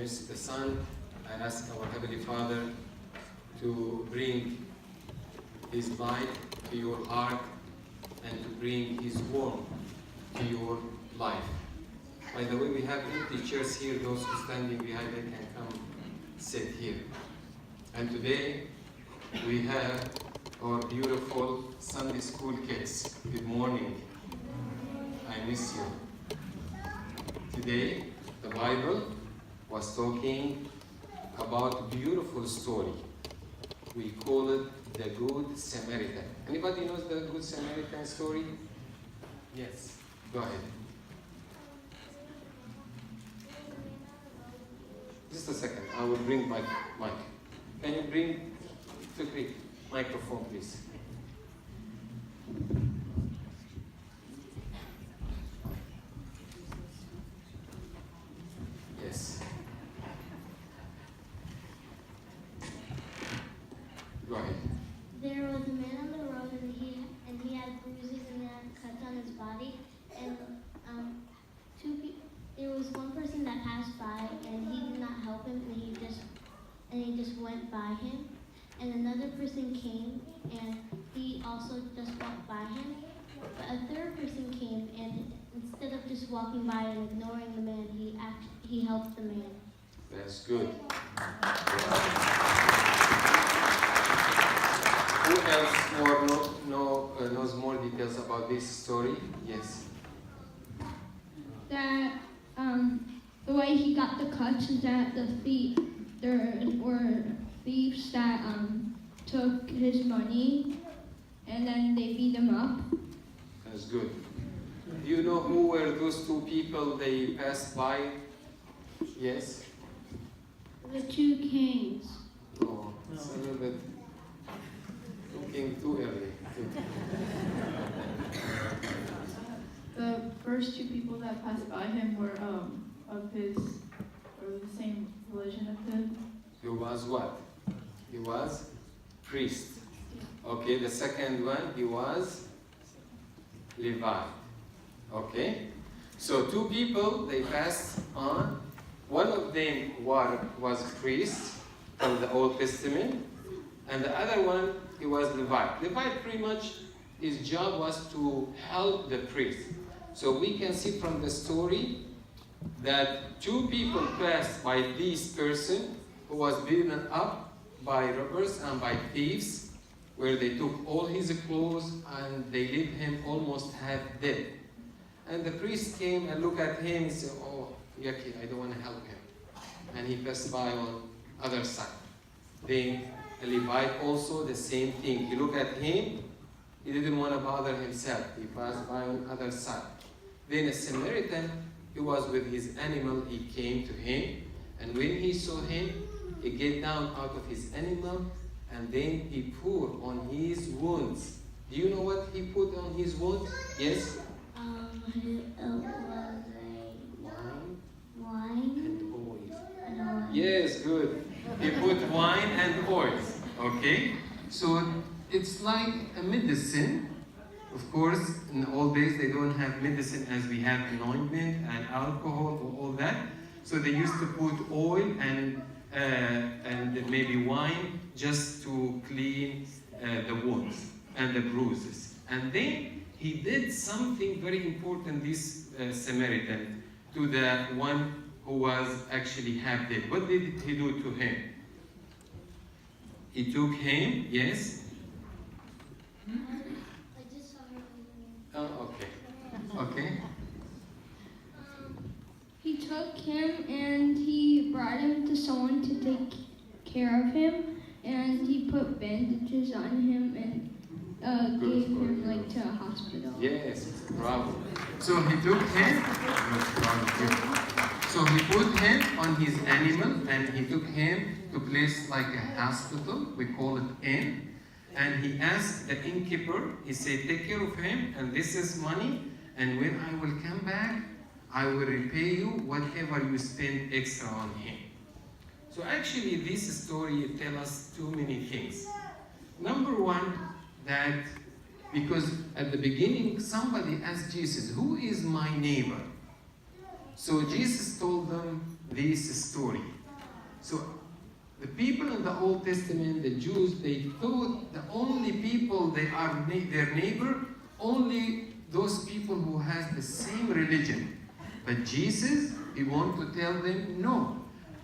midst the Son. I ask our Heavenly Father to bring His light to your heart and to bring His warmth to your life. By the way, we have empty chairs here. Those who are standing behind them can come sit here. And today we have our beautiful Sunday school kids. Good morning. I miss you. Today the Bible was talking about a beautiful story. We call it the Good Samaritan. Anybody knows the Good Samaritan story? Yes. Go ahead. Just a second. I will bring my mic. Can you bring the microphone, please? Yes. Go ahead. There was a man on the road, and he had bruises and cuts on his body. And there was one person that passed by, and he did not help him, and he just went by him. And another person came, and he also just walked by him. But a third person came, and instead of just walking by and ignoring the man, he helped the man. That's good. Who else knows more details about this story? Yes. That the way he got the cuts is that there were thieves that took his money and then they beat him up. That's good. Do you know who were those two people they passed by? Yes? The two kings. Oh, it's a little bit looking too early. The first two people that passed by him were the same religion of him. He was what? He was priest. Okay, the second one, he was Levi. Okay? So two people, they passed on. One of them was priest from the Old Testament, and the other one, he was Levi. Levi pretty much, his job was to help the priest. So we can see from the story that two people passed by this person who was beaten up by robbers and by thieves, where they took all his clothes and they left him almost half dead. And the priest came and looked at him and said, "Oh, yucky, I don't want to help him." And he passed by on other side. Then the Levite also the same thing. He looked at him, he didn't want to bother himself. He passed by on other side. Then a Samaritan, he was with his animal, he came to him, and when he saw him, he get down out of his animal, and then he poured on his wounds. Do you know what he put on his wounds? Yes? It was wine And oil. and oil. Yes, good. He put wine and oil. Okay? So it's like a medicine. Of course, in the old days, they don't have medicine as we have anointment and alcohol or all that. So they used to put oil and maybe wine just to clean the wounds and the bruises. And then he did something very important, this Samaritan, to the one who was actually half dead. What did he do to him? He took him, yes? I just saw her. Oh, okay. Okay. He took him and he brought him to someone to take care of him, and he put bandages on him and gave him to a hospital. Yes, bravo. So he took him. So he put him on his animal and he took him to a place like a hospital. We call it inn. And he asked the innkeeper, he said, "Take care of him, and this is money, and when I will come back, I will repay you whatever you spend extra on him." So actually this story tells us too many things. Number one, that because at the beginning somebody asked Jesus, "Who is my neighbor?" So Jesus told them this story. So the people in the Old Testament, the Jews, they thought the only people they are their neighbor, only those people who has the same religion. But Jesus, he want to tell them, no.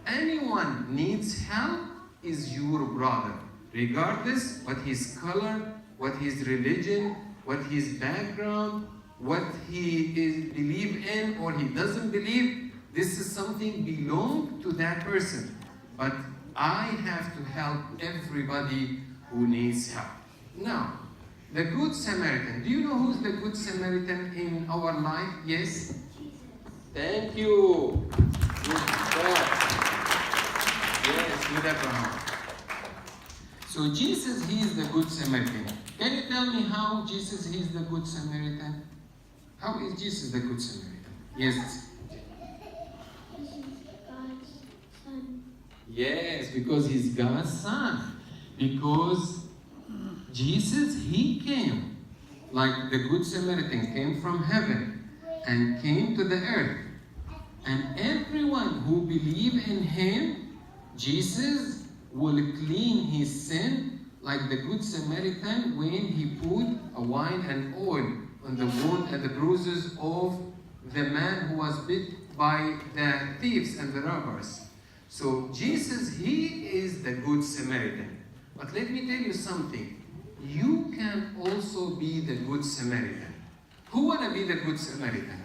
Anyone needs help is your brother, regardless what his color, what his religion, what his background, what he believe in or he doesn't believe. This is something belong to that person. But I have to help everybody who needs help. Now, the Good Samaritan. Do you know who's the Good Samaritan in our life? Yes? Thank you. Good job. Yes, good Abraham. So Jesus, he is the Good Samaritan. Can you tell me how Jesus is the Good Samaritan? How is Jesus the Good Samaritan? Yes. God's son. Yes, because he's God's son. Because Jesus, he came, like the Good Samaritan came from heaven and came to the earth. And everyone who believes in him, Jesus will clean his sin like the Good Samaritan when he put a wine and oil on the wound and the bruises of the man who was bit by the thieves and the robbers. So Jesus, he is the Good Samaritan. But let me tell you something. You can also be the Good Samaritan. Who want to be the Good Samaritan?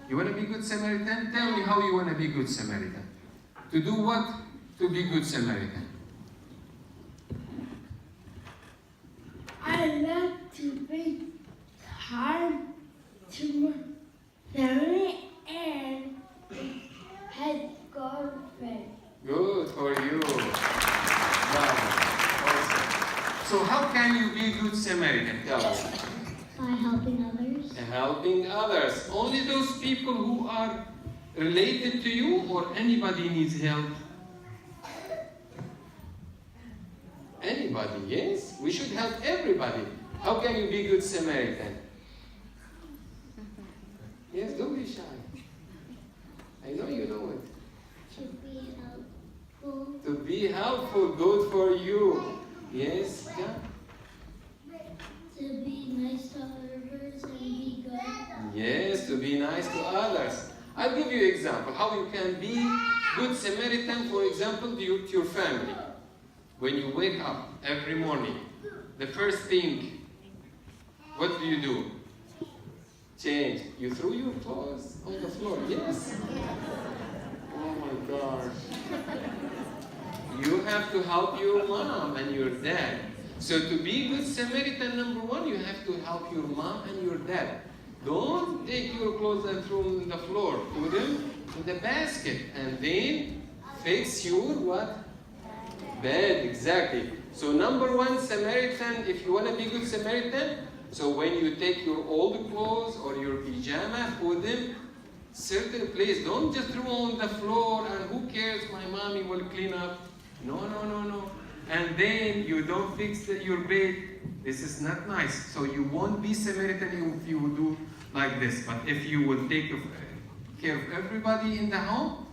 You want to be Good Samaritan? Tell me how you want to be Good Samaritan. To do what? To be Good Samaritan. I like to be kind to my family and have God faith. Good for you. Bravo. Awesome. So how can you be Good Samaritan? Tell us. By helping others. Helping others. Only those people who are related to you or anybody needs help? Anybody, yes? We should help everybody. How can you be Good Samaritan? Yes, don't be shy. I know you know it. To be helpful. To be helpful, good for you. Yes, yeah. To be nice to others and be good. Yes, to be nice to others. I'll give you an example. How you can be Good Samaritan, for example, to your family. When you wake up every morning, the first thing, what do? Change. You throw your clothes on the floor. Yes. Oh my gosh. You have to help your mom and your dad. So to be Good Samaritan, number one, you have to help your mom and your dad. Don't take your clothes and throw them on the floor. Put them in the basket and then fix your what? Bed, exactly. So number one, Samaritan, if you want to be Good Samaritan, so when you take your old clothes or your pajama, put them certain place. Don't just throw on the floor and who cares, my mommy will clean up. No. And then you don't fix your bed. This is not nice. So you won't be Samaritan if you do like this. But if you will take care of everybody in the home,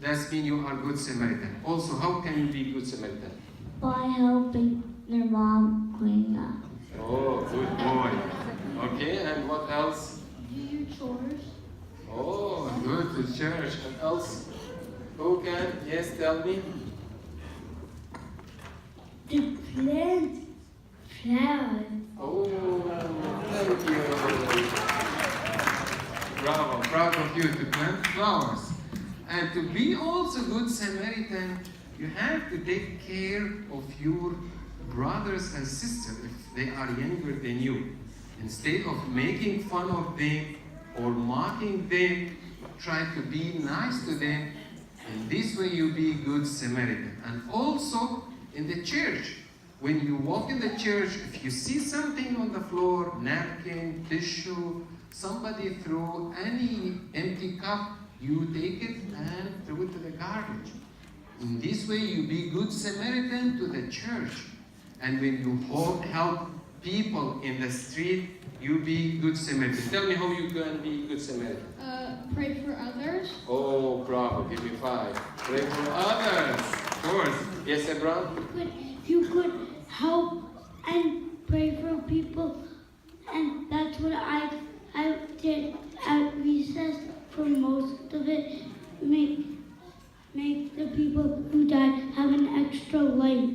that means you are Good Samaritan. Also, how can you be Good Samaritan? By helping your mom clean up. Oh, good boy. Okay, and what else? Do your chores. Oh, good to church. And else? Who can? Yes, tell me. To plant flowers. Oh, thank you. Bravo, proud of you to plant flowers. And to be also Good Samaritan, you have to take care of your brothers and sisters if they are younger than you. Instead of making fun of them or mocking them, try to be nice to them. And this way you be Good Samaritan. And also in the church, when you walk in the church, if you see something on the floor, napkin, tissue, somebody throw any empty cup, you take it and throw it to the garbage. In this way, you be Good Samaritan to the church. And when you help people in the street, you be good Samaritan. Tell me how you can be good Samaritan. Pray for others. Oh, bravo. Give me 5. Pray for others. Of course. Yes, Abraham? You could help and pray for people, and that's what I did at recess for most of it. Make the people who died have an extra life.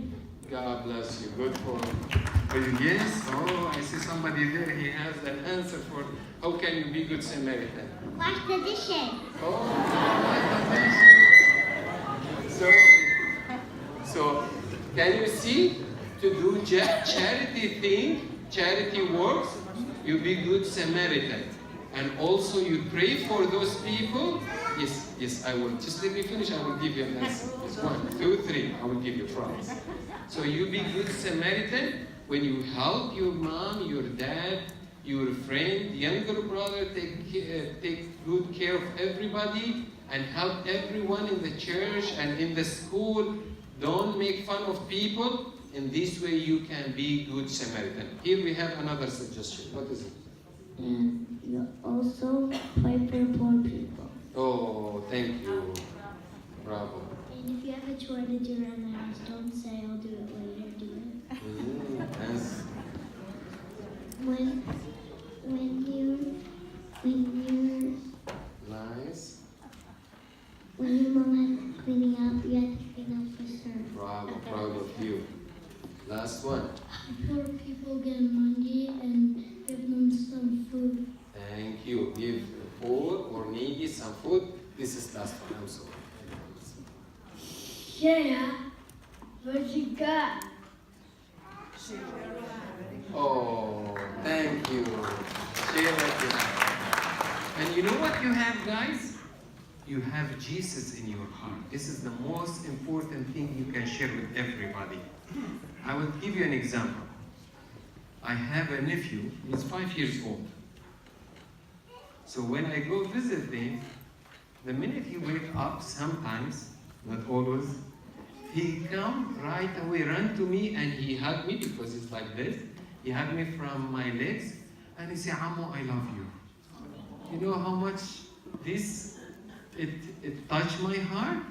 God bless you. Good for you. Yes. Oh, I see somebody there. He has an answer for how can you be good Samaritan. Wash the dishes. Oh, so can you see to do charity thing, charity works, you be good Samaritan. And also you pray for those people. Yes, I will. Just let me finish. I will give you an answer. It's 1, 2, 3. I will give you promise. So you be good Samaritan when you help your mom, your dad, your friend, younger brother, take good care of everybody and help everyone in the church and in the school. Don't make fun of people. In this way you can be good Samaritan. Here we have another suggestion. What is it? And you also pray for poor people. Oh, thank you. Bravo. And if you have a chore to do around the house, don't say I'll do it later. Do it. Yes. When Nice. when your mom has cleaning up, you have to clean up for her. Bravo, proud of you. Last one. Poor people get money and give them some food. Thank you. Give poor or needy some food. This is last one. I'm sorry. Yeah, what you got? Oh, thank you. Share that. And you know what you have, guys? You have Jesus in your heart. This is the most important thing you can share with everybody. I will give you an example. I have a nephew. He's 5 years old. So when I go visit them, the minute he wakes up, sometimes, not always, he come right away, run to me, and he hug me because it's like this. He hug me from my legs, and he say, "Ammo, I love you." You know how much this it touched my heart.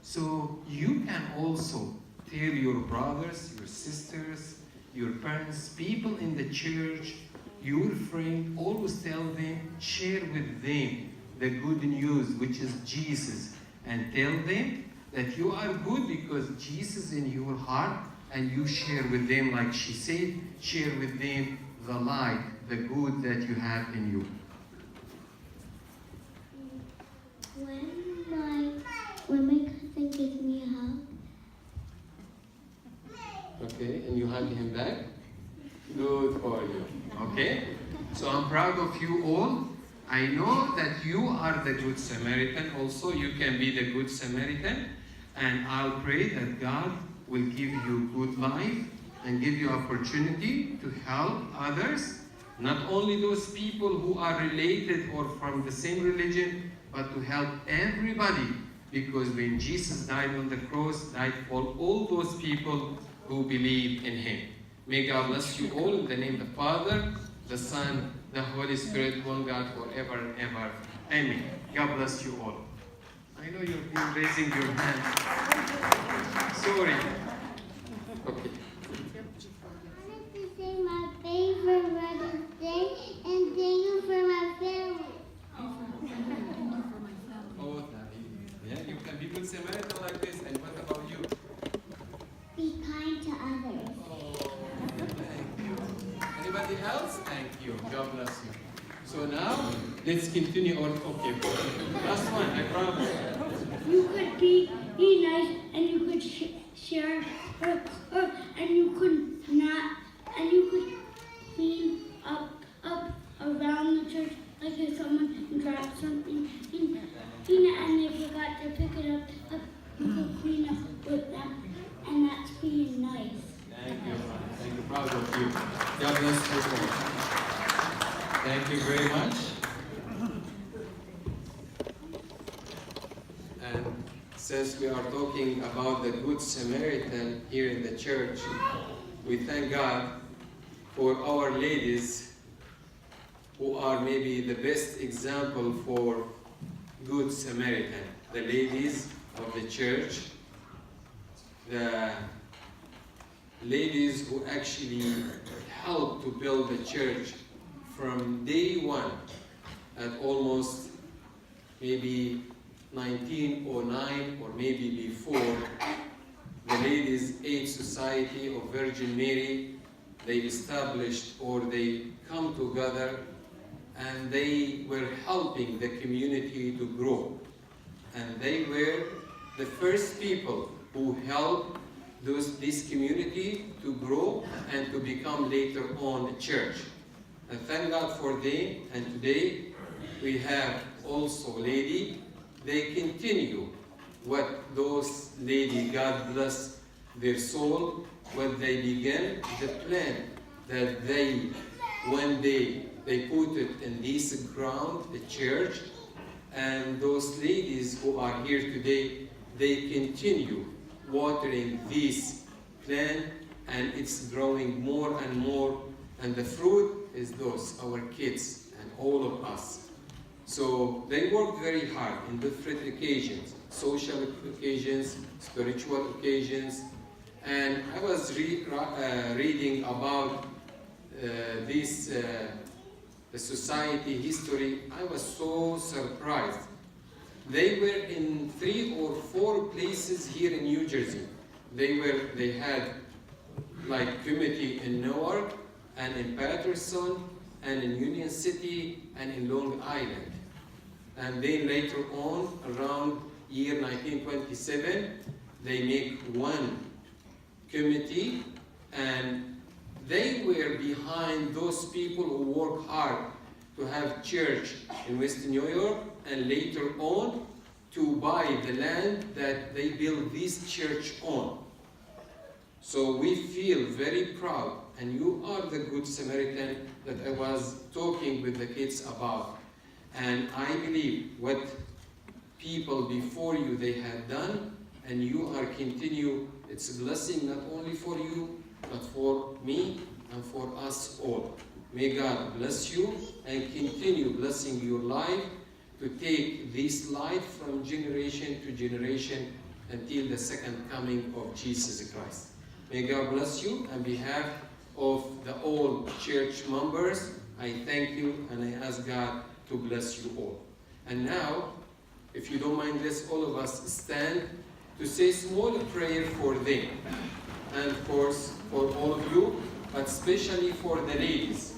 So you can also tell your brothers, your sisters, your parents, people in the church, your friend, always tell them, share with them the good news, which is Jesus, and tell them that you are good because Jesus in your heart, and you share with them, like she said, share with them the light, the good that you have in you. When my cousin gives me a hug, Okay, and you hug him back? Good for you. Okay? So I'm proud of you all. I know that you are the Good Samaritan also. You can be the Good Samaritan. And I'll pray that God will give you good life and give you opportunity to help others. Not only those people who are related or from the same religion, but to help everybody. Because when Jesus died on the cross, died for all those people who believe in Him. May God bless you all in the name of the Father, the Son, the Holy Spirit, one God forever and ever. Amen. God bless you all. I know you've been raising your hand. Sorry. Okay. I wanted to say my favorite Mother's Day and thank you for my family. Oh, yeah, you can be good Samaritan like this. And what about you? Be kind to others. Oh, thank you. Anybody else? Thank you. God bless you. So now, let's continue on. Okay, last one, I promise. You could be nice, and you could share, and you could not, and you could clean up around the church, like if someone dropped something, and they forgot to pick it up, you could clean up with them, and that's being nice. Thank you. Thank you. Proud of you. God bless you all. Thank you very much. And since we are talking about the Good Samaritan here in the church, we thank God for our ladies who are maybe the best example for Good Samaritan, the ladies of the church, the ladies who actually helped to build the church from day one at almost maybe 1909 or maybe before. The Ladies' Aid Society of Virgin Mary, they established or they come together and they were helping the community to grow. And they were the first people who helped this community to grow and to become later on a church. And thank God for them. And today we have also lady. They continue what those ladies, God bless their soul, what they began, the plan that they, one day, they put it in this ground, the church, and those ladies who are here today, they continue watering this plan, and it's growing more and more, and the fruit is those, our kids, and all of us. So they work very hard in different occasions, social occasions, spiritual occasions. And I was reading about this the society history. I was so surprised. They were in 3 or 4 places here in New Jersey. They had like committee in Newark and in Patterson and in Union City and in Long Island. And then later on, around year 1927, they make one committee, and they were behind those people who work hard to have church in Western New York, and later on to buy the land that they built this church on. So we feel very proud, and you are the Good Samaritan that I was talking with the kids about. And I believe what people before you they had done, and you are continue, it's a blessing not only for you, but for me and for us all. May God bless you and continue blessing your life to take this light from generation to generation until the second coming of Jesus Christ. May God bless you. On behalf of the all church members, I thank you and I ask God to bless you all. And now, if you don't mind, let's all of us stand to say a small prayer for them. And of course, for all of you, but especially for the ladies.